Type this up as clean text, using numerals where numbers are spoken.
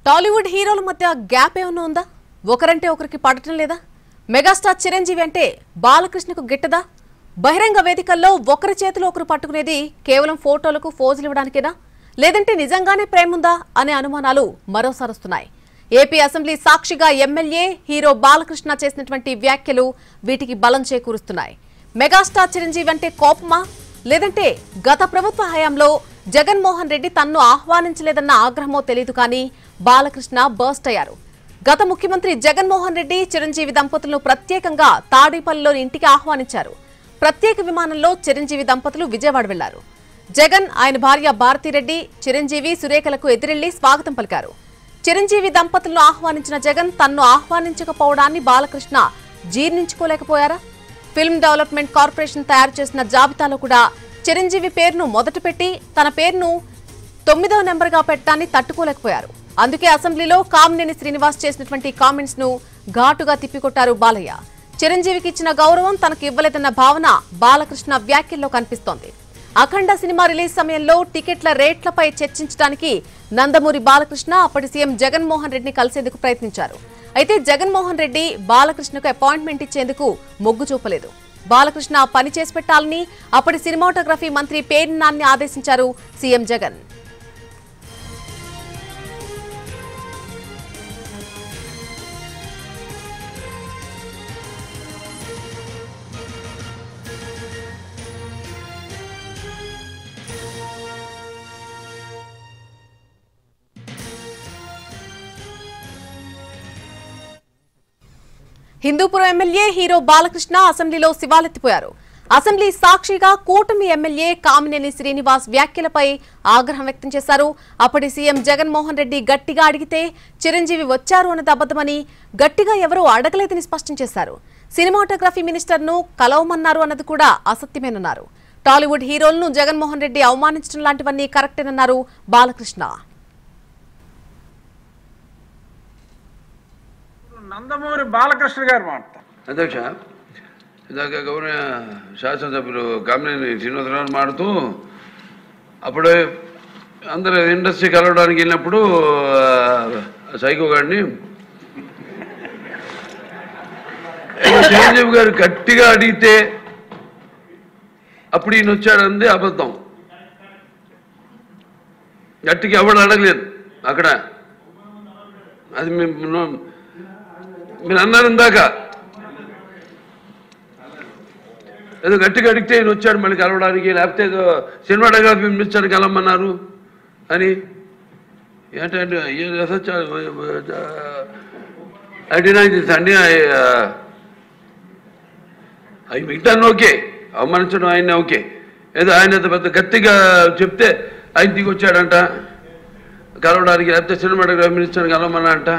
టాలీవుడ్ హీరోల మధ్య గ్యాప్ ఏమన్నా ఉందా? ఒకరంటే ఒకరికి పడటం లేదా? మెగాస్టార్ చిరంజీవి అంటే బాలకృష్ణకు గిట్టదా? బహిరంగ వేదికల్లో ఒకరి చేతిలో ఒకరు పట్టుకునేది కేవలం ఫోటోలకు ఫోజులు ఇవ్వడానికేనా? లేదంటే నిజంగానే ప్రేముందా అనే అనుమానాలు మరోసారి వస్తున్నాయి. ఏపీ అసెంబ్లీ సాక్షిగా ఎమ్మెల్యే హీరో బాలకృష్ణ చేసినటువంటి వ్యాఖ్యలు వీటికి బలం చేకూరుస్తున్నాయి. మెగాస్టార్ చిరంజీవి అంటే కోపమా? లేదంటే గత ప్రభుత్వ హయాంలో జగన్మోహన్ రెడ్డి తన్ను ఆహ్వానించలేదన్న ఆగ్రహమో తెలియదు కానీ బాలకృష్ణ బర్స్ట్ అయ్యారు. గత ముఖ్యమంత్రి జగన్మోహన్ రెడ్డి చిరంజీవి దంపతులను ప్రత్యేకంగా తాడేపల్లిలోని ఇంటికి ఆహ్వానించారు. ప్రత్యేక విమానంలో చిరంజీవి దంపతులు విజయవాడ వెళ్లారు. జగన్, ఆయన భార్య భారతిరెడ్డి, చిరంజీవి, సురేఖలకు ఎదురెళ్లి స్వాగతం పలికారు. చిరంజీవి దంపతులను ఆహ్వానించిన జగన్ తన్ను ఆహ్వానించకపోవడాన్ని బాలకృష్ణ జీర్ణించుకోలేకపోయారా? ఫిల్మ్ డెవలప్మెంట్ కార్పొరేషన్ తయారు చేసిన జాబితాలో కూడా చిరంజీవి పేరును మొదట పెట్టి తన పేరును 9వ నెంబర్గా పెట్టడాన్ని తట్టుకోలేకపోయారు. అందుకే అసెంబ్లీలో కామినేని శ్రీనివాస్ చేసినటువంటి కామెంట్స్ ను ఘాటుగా తిప్పికొట్టారు బాలయ్య. చిరంజీవికి ఇచ్చిన గౌరవం తనకు ఇవ్వలేదన్న భావన బాలకృష్ణ వ్యాఖ్యల్లో కనిపిస్తోంది. అఖండ సినిమా రిలీజ్ సమయంలో టికెట్ల రేట్లపై చర్చించడానికి నందమూరి బాలకృష్ణ అప్పటి సీఎం జగన్మోహన్ రెడ్డిని కలిసేందుకు ప్రయత్నించారు. అయితే జగన్మోహన్ రెడ్డి బాలకృష్ణకు అపాయింట్మెంట్ ఇచ్చేందుకు మొగ్గు చూపలేదు. బాలకృష్ణ పని చేసి పెట్టాలని అప్పటి సినిమాటోగ్రఫీ మంత్రి పేర్ని నాని ఆదేశించారు CM Jagan. Hindupuram MLA hero Balakrishna అసెంబ్లీలో శివాలెత్తిపోయారు. అసెంబ్లీ సాక్షిగా కూటమి ఎమ్మెల్యే కామినేని శ్రీనివాస్ వ్యాఖ్యలపై ఆగ్రహం వ్యక్తం చేశారు. అప్పటి సీఎం జగన్మోహన్ రెడ్డి గట్టిగా అడిగితే చిరంజీవి వచ్చారు అన్నది అబద్దమని, గట్టిగా ఎవరూ అడగలేదని స్పష్టం చేశారు. సినిమాటోగ్రఫీ మినిస్టర్ను కలవమన్నారు అన్నది కూడా అసత్యమేనన్నారు. టాలీవుడ్ హీరోలను జగన్మోహన్ రెడ్డి అవమానించడం లాంటివన్నీ కరెక్టేనన్నారు బాలకృష్ణ. నందమూరి బాలకృష్ణ గారు మాట్లాడతారు. అధ్యక్ష, ఇందాక గౌరవ శాసనసభ్యులు కామినేని శ్రీనివాసరావు మాడుతూ అప్పుడే అందరూ ఇండస్ట్రీ కలవడానికి వెళ్ళినప్పుడు సైకో గారిని చిరంజీవి గారు గట్టిగా అడిగితే అప్పుడు ఈయన వచ్చాడంది అబద్ధం. గట్టిగా ఎవడు అడగలేదు అక్కడ. అది మీరు అన్నారు ఇందాక, ఏదో గట్టిగా అడిగితే ఈయన వచ్చాడు మళ్ళీ కలవడానికి, లేకపోతే ఏదో సినిమాటోగ్రఫీ మినిస్టర్ కలవమన్నారు అని. ఏంటంటే అండి అవి మిగతాను ఓకే, అవమానించడం ఆయన ఓకే. ఏదో ఆయన పెద్ద గట్టిగా చెప్తే ఆయన దిగి వచ్చాడంట కలవడానికి, లేకపోతే సినిమాటోగ్రఫీ మినిస్టర్ కలవమన్నా అంట.